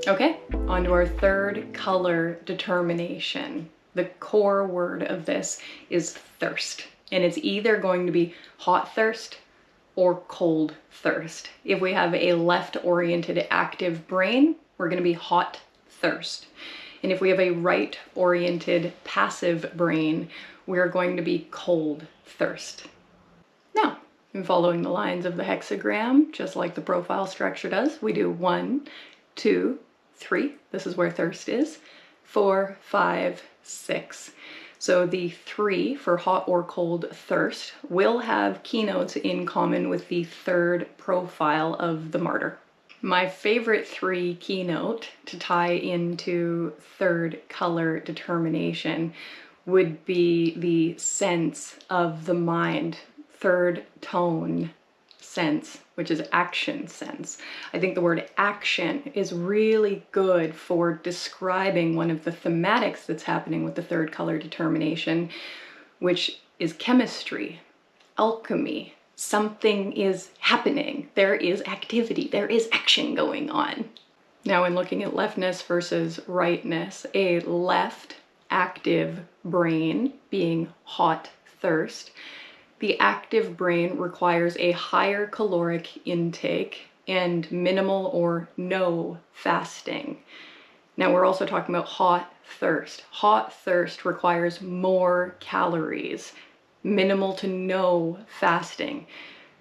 Okay, on to our third color determination. The core word of this is thirst, and it's either going to be hot thirst or cold thirst. If we have a left-oriented active brain, we're going to be hot thirst. And if we have a right-oriented passive brain, we're going to be cold thirst. Now, in following the lines of the hexagram, just like the profile structure does, we do 1, 2, 3. This is where thirst is. 4, 5, 6. So the 3 for hot or cold thirst will have keynotes in common with the third profile of the martyr. My favorite 3 keynote to tie into third color determination would be the sense of the mind, third tone sense, which is action sense. I think the word action is really good for describing one of the thematics that's happening with the third color determination, which is chemistry, alchemy. Something is happening. There is activity. There is action going on. Now, in looking at leftness versus rightness, a left active brain being hot thirst, the active brain requires a higher caloric intake and minimal or no fasting. Now we're also talking about hot thirst. Hot thirst requires more calories, minimal to no fasting.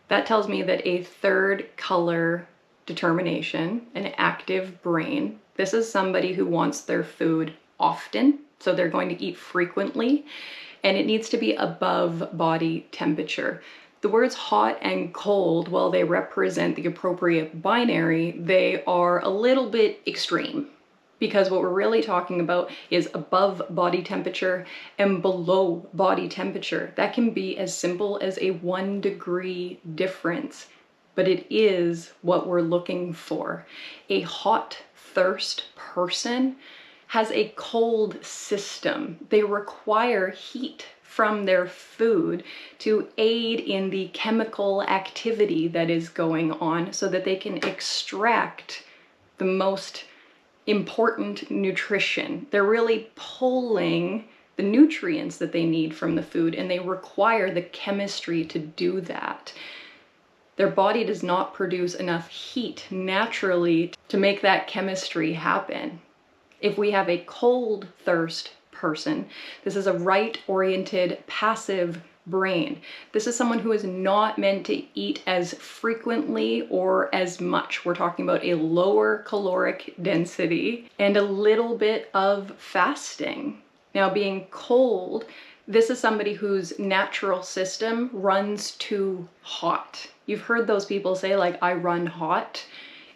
That tells me that a third color determination, an active brain, this is somebody who wants their food often, so they're going to eat frequently, and it needs to be above body temperature. The words hot and cold, while they represent the appropriate binary, they are a little bit extreme, because what we're really talking about is above body temperature and below body temperature. That can be as simple as a 1 degree difference, but it is what we're looking for. A hot thirst person has a cold system. They require heat from their food to aid in the chemical activity that is going on so that they can extract the most important nutrition. They're really pulling the nutrients that they need from the food, and they require the chemistry to do that. Their body does not produce enough heat naturally to make that chemistry happen. If we have a cold thirst person, this is a right-oriented passive brain. This is someone who is not meant to eat as frequently or as much. We're talking about a lower caloric density and a little bit of fasting. Now, being cold, this is somebody whose natural system runs too hot. You've heard those people say, like, I run hot.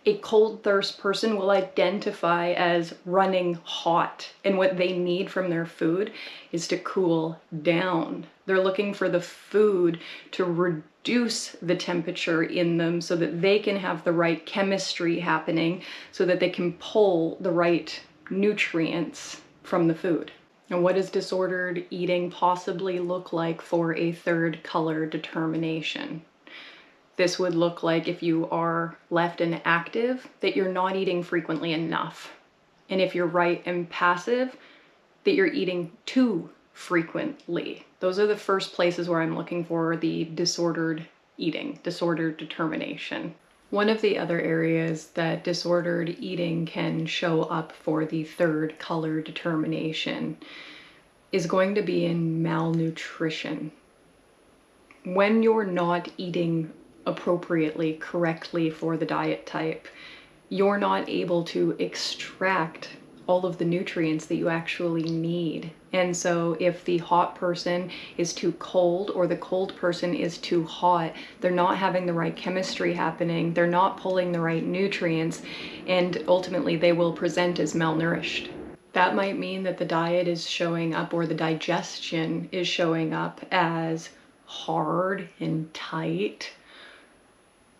A cold thirst person will identify as running hot, and what they need from their food is to cool down. They're looking for the food to reduce the temperature in them so that they can have the right chemistry happening so that they can pull the right nutrients from the food. And what does disordered eating possibly look like for a third color determination? This would look like, if you are left and active, that you're not eating frequently enough. And if you're right and passive, that you're eating too frequently. Those are the first places where I'm looking for the disordered eating, disordered determination. One of the other areas that disordered eating can show up for the third color determination is going to be in malnutrition. When you're not eating appropriately, correctly for the diet type, you're not able to extract all of the nutrients that you actually need. And so if the hot person is too cold or the cold person is too hot, they're not having the right chemistry happening, they're not pulling the right nutrients, and ultimately they will present as malnourished. That might mean that the diet is showing up, or the digestion is showing up, as hard and tight,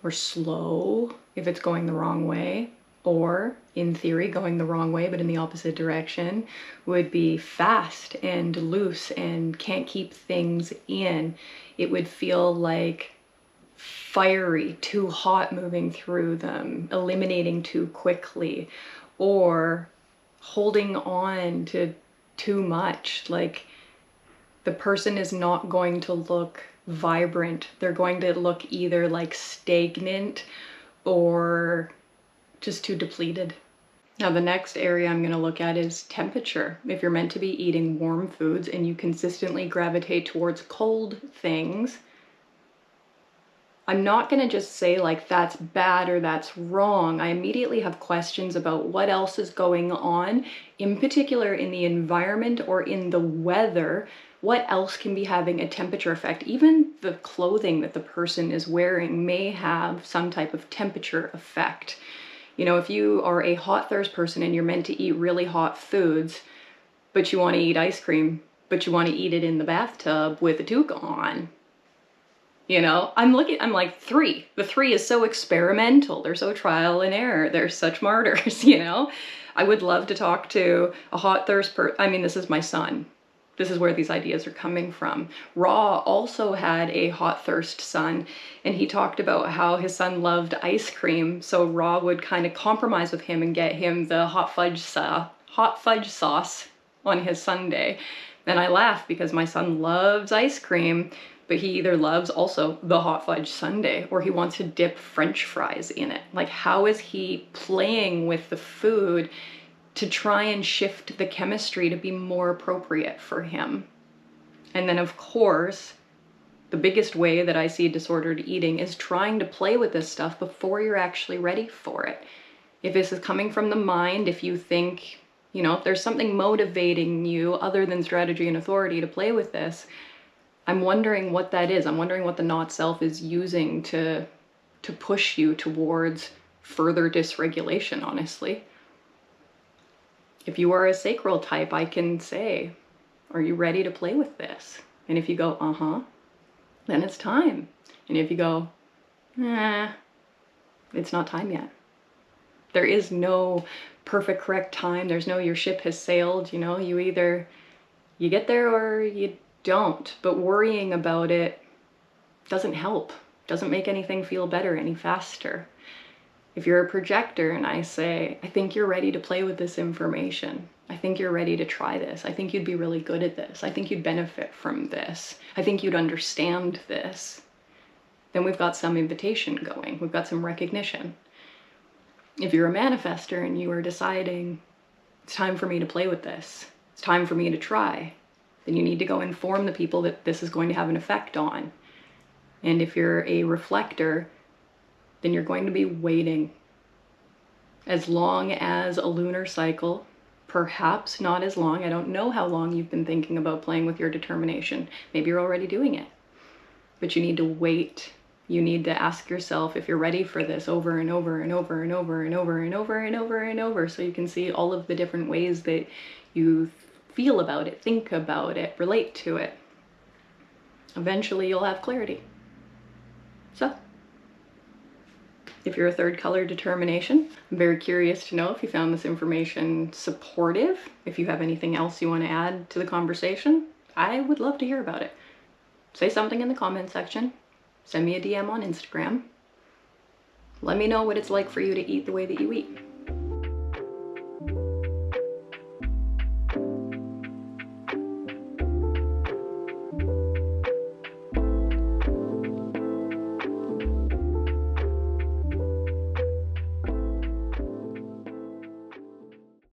or slow if it's going the wrong way, or in theory going the wrong way but in the opposite direction would be fast and loose and can't keep things in. It would feel like fiery, too hot moving through them, eliminating too quickly, or holding on to too much. Like, the person is not going to look vibrant. They're going to look either like stagnant or just too depleted. Now, the next area I'm going to look at is temperature. If you're meant to be eating warm foods and you consistently gravitate towards cold things, I'm not going to just say like that's bad or that's wrong. I immediately have questions about what else is going on, in particular in the environment or in the weather. What else can be having a temperature effect? Even the clothing that the person is wearing may have some type of temperature effect. You know, if you are a hot thirst person and you're meant to eat really hot foods, but you want to eat ice cream, but you want to eat it in the bathtub with a toque on, you know, I'm like, three. The three is so experimental. They're so trial and error. They're such martyrs, you know? I would love to talk to a hot thirst I mean, this is my son. This is where these ideas are coming from. Raw also had a hot thirst son, and he talked about how his son loved ice cream, so Raw would kind of compromise with him and get him the hot fudge sauce on his sundae. And I laugh because my son loves ice cream, but he either loves also the hot fudge sundae or he wants to dip French fries in it. Like, how is he playing with the food to try and shift the chemistry to be more appropriate for him? And then, of course, the biggest way that I see disordered eating is trying to play with this stuff before you're actually ready for it. If this is coming from the mind, if you think, you know, if there's something motivating you other than strategy and authority to play with this, I'm wondering what that is. I'm wondering what the not self is using to push you towards further dysregulation, honestly. If you are a sacral type, I can say, are you ready to play with this? And if you go, uh-huh, then it's time. And if you go, nah, it's not time yet. There is no perfect, correct time. There's no your ship has sailed, you know, you either you get there or you don't. But worrying about it doesn't help, doesn't make anything feel better any faster. If you're a projector and I say, I think you're ready to play with this information. I think you're ready to try this. I think you'd be really good at this. I think you'd benefit from this. I think you'd understand this. Then we've got some invitation going. We've got some recognition. If you're a manifester and you are deciding, it's time for me to play with this, it's time for me to try, then you need to go inform the people that this is going to have an effect on. And if you're a reflector, then you're going to be waiting as long as a lunar cycle, perhaps not as long. I don't know how long you've been thinking about playing with your determination. Maybe you're already doing it, but you need to wait. You need to ask yourself if you're ready for this over and over and over and over and over and over and over and over, so you can see all of the different ways that you feel about it, think about it, relate to it. Eventually you'll have clarity. So, if you're a third color determination, I'm very curious to know if you found this information supportive. If you have anything else you want to add to the conversation, I would love to hear about it. Say something in the comment section. Send me a DM on Instagram. Let me know what it's like for you to eat the way that you eat.